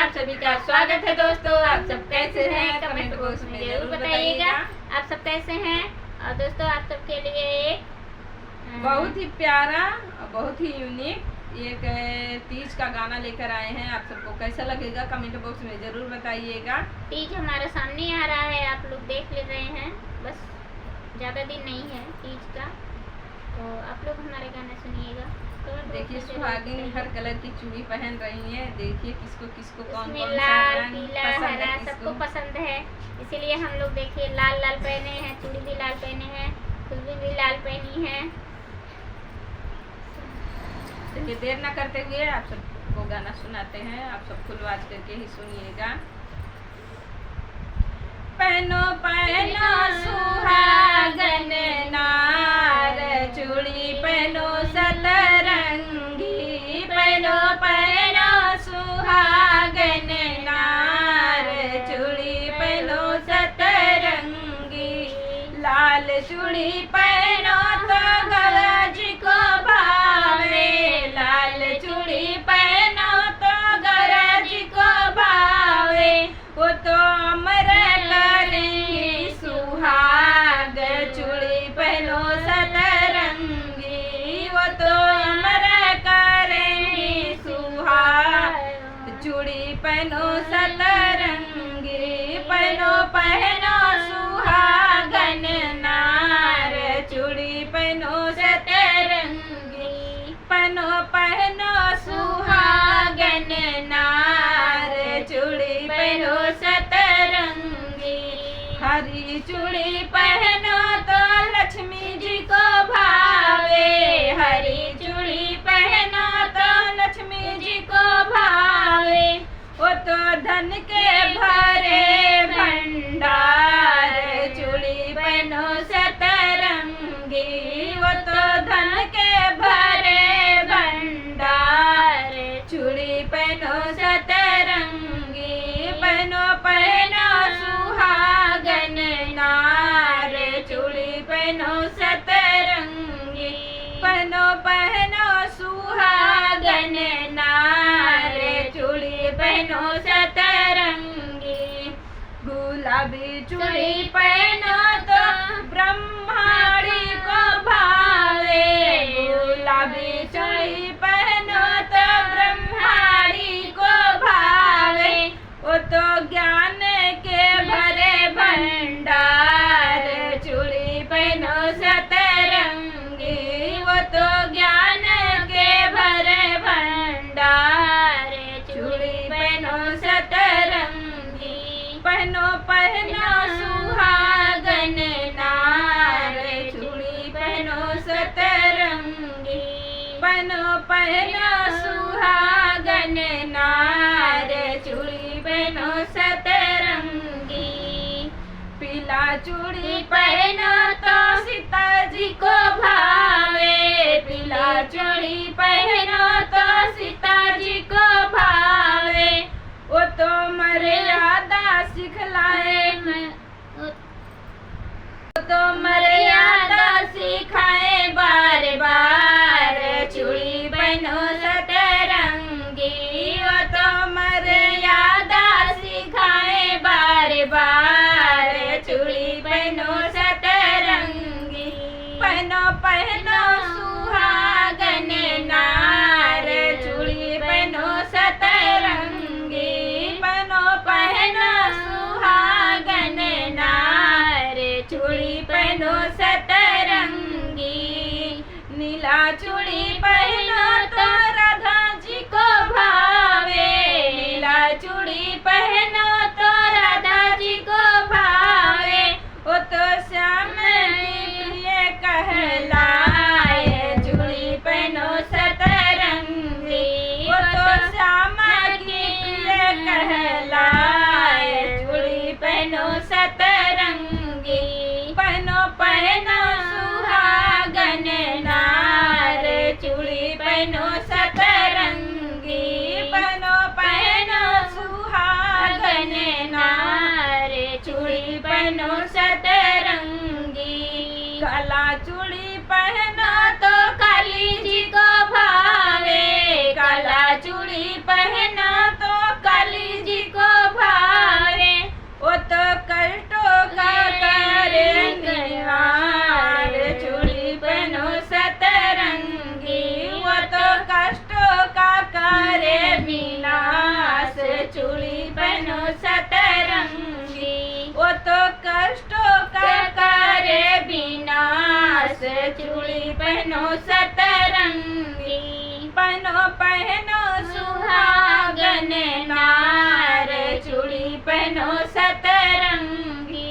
आप सभी का स्वागत है दोस्तों। आप सब कैसे हैं कमेंट बॉक्स में जरूर बताइएगा आप सब कैसे हैं। और दोस्तों आप सबके लिए एक बहुत ही प्यारा और बहुत ही यूनिक एक तीज का गाना लेकर आए हैं। आप सबको कैसा लगेगा कमेंट बॉक्स में जरूर बताइएगा। तीज हमारे सामने आ रहा है, आप लोग देख ले रहे हैं, बस ज़्यादा दिन नहीं है तीज का, तो आप लोग हमारे गाना सुनिएगा। देखिए सुहागिन हर कलर की चूड़ी पहन रही है। देखिए किसको किसको कौन कौन सा लाल रंग पीला पसंद हरा है, सबको किसको पसंद है, इसीलिए हम लोग देखिए लाल लाल पहने हैं, चूड़ी भी लाल पहने हैं, खुशबू भी लाल पहनी है। देखिए देर ना करते हुए आप सबको गाना सुनाते हैं। आप सब फुल आवाज करके ही सुनिएगा। पहनो पहनो सुहागन नार चूड़ी पहनो सतरंगी। पहनो पहनो सुहागन नार चूड़ी पहनो सतरंगी। लाल चूड़ी पहनो तो गज को भावे। लाल चूड़ी पहनो तो गरज को भावे। वो तो अमर करेंगी सुहाग चूड़ी पहनो सतरंगी। वो तो अमर करेंगी सुहाग चूड़ी पहनो सतरंगी। पहनो पहनो सुहागन नार चूड़ी पहनो सतरंगी। पहनो पहनो सुहागन नार चूड़ी पहनो सतरंगी। हरी चूड़ी पहनो तो लक्ष्मी जी को भावे। हरी चूड़ी पहनो तो लक्ष्मी जी को भावे। वो तो धन के भरे भंडार चूड़ी पहनो सतरंगी। वो तो धन के भरे भंडार चूड़ी पहनो सतरंगी। पहनो पहनो सुहागन नार चूड़ी पहनो सतरंगी। पहनो पहनो सुहागन नार चूड़ी पहनो सतरंगी। गुलाबी चूड़ी पहनो तो ब्रह्माणी को भावे। गुलाबी चूड़ी पहनो तो ब्रह्माणी को भावे। वो तो ज्ञान के भरे भंडार चूड़ी पहनो सतरंगी। वो तो ज्ञान के भरे भंडार चूड़ी पहनो सतरंगी। पहनो पहनो सुहागन नार चूड़ी पहनो सतरंगी। पहनो पहनो सुहागन नार चूड़ी पहनो सतरंगी। पीला चूड़ी पहनो तो सीता जी को भावे। पीला चूड़ी पहनो तो सीता जी को भावे। वो तो मर्यादा सिखलाए। वो तो मर्यादा सिखाए बार बार चूड़ी पहनो सतरंगी। वो तो मर्यादा सिखाए बार बार चूड़ी पहनो सतरंगी। पहनो पहनो सुहागन नार चूड़ी पहनो सतरंगी। पहनो पहनो सुहागन नार चूड़ी पहनो सतरंगी। नीला चूड़ी पहनो तो राधा जी को भावे। नीला चूड़ी पहनो तो राधा जी को भावे। वो तो श्याम की प्रिय कहलाए चूड़ी पहनो सतरंगी। वो तो श्याम की प्रिय कहलाए चूड़ी पहनो सतरंगी। पहनो पहनो सुहागन नार चूड़ी पहनो सतरंगी। पहनो पहनो सुहागन नार चूड़ी पहनो सतरंगी। काला चूड़ी पहनो तो काली जी को भावे। काला चूड़ी पहनो तो काली पहनो सतरंगी, पहनो पहनो सुहागन नार, चूड़ी पहनो सतरंगी,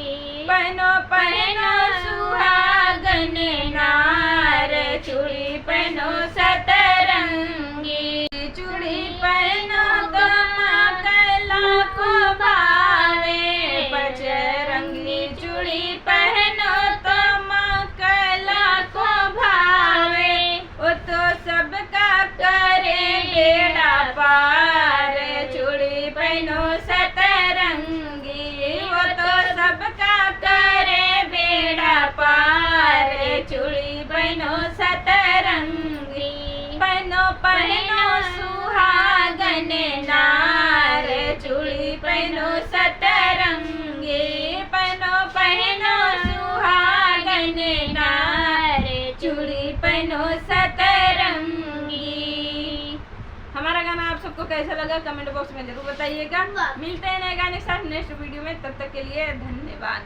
पहनो पहनो सुहागन नार, चूड़ी पहनो सतरंगी, चूड़ी पहनो तो माकला को भावे, बजरंगी चूड़ी पहनो तो माकला को भावे, वो तो सबका करे बेड़ा पार, चूड़ी पहनो सतरंगी, वो तो सबका करे बेड़ा पार, चूड़ी पहनो सतरंगी, पहनो पहनो सुहागन नार, चूड़ी पहनो सतरंगी, पहनो पहनो सुहागन नार, चूड़ी पहनो सतरंगी। हमारा गाना आप सबको कैसा लगा कमेंट बॉक्स में जरूर बताइएगा। मिलते हैं नए गाने के साथ नेक्स्ट वीडियो में, तब तक के लिए धन्यवाद।